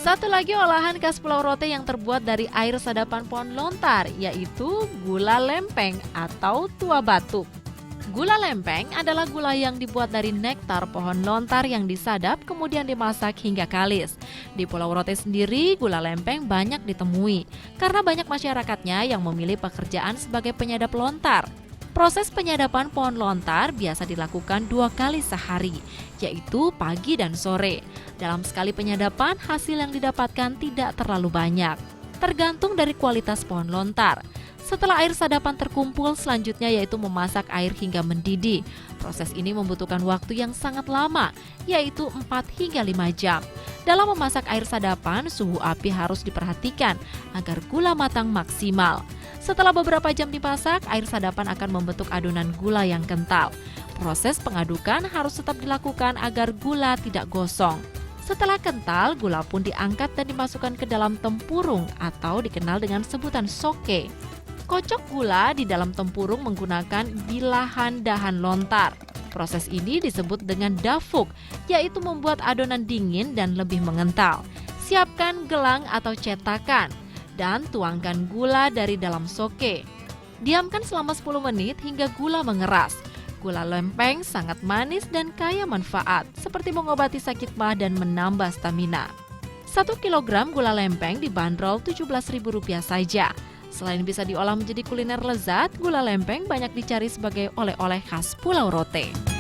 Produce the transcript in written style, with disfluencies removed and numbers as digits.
Satu lagi olahan khas Pulau Rote yang terbuat dari air sadapan pohon lontar, yaitu gula lempeng atau tua batuk. Gula lempeng adalah gula yang dibuat dari nektar pohon lontar yang disadap kemudian dimasak hingga kalis. Di Pulau Rote sendiri, gula lempeng banyak ditemui karena banyak masyarakatnya yang memilih pekerjaan sebagai penyadap lontar. Proses penyadapan pohon lontar biasa dilakukan 2 kali sehari, yaitu pagi dan sore. Dalam sekali penyadapan, hasil yang didapatkan tidak terlalu banyak, tergantung dari kualitas pohon lontar. Setelah air sadapan terkumpul, selanjutnya yaitu memasak air hingga mendidih. Proses ini membutuhkan waktu yang sangat lama, yaitu 4 hingga 5 jam. Dalam memasak air sadapan, suhu api harus diperhatikan agar gula matang maksimal. Setelah beberapa jam dimasak, air sadapan akan membentuk adonan gula yang kental. Proses pengadukan harus tetap dilakukan agar gula tidak gosong. Setelah kental, gula pun diangkat dan dimasukkan ke dalam tempurung atau dikenal dengan sebutan soke. Kocok gula di dalam tempurung menggunakan bilahan dahan lontar. Proses ini disebut dengan dafuk, yaitu membuat adonan dingin dan lebih mengental. Siapkan gelang atau cetakan dan tuangkan gula dari dalam soke. Diamkan selama 10 menit hingga gula mengeras. Gula lempeng sangat manis dan kaya manfaat, seperti mengobati sakit mah dan menambah stamina. 1 kilogram gula lempeng dibanderol Rp17.000 saja. Selain bisa diolah menjadi kuliner lezat, gula lempeng banyak dicari sebagai oleh-oleh khas Pulau Rote.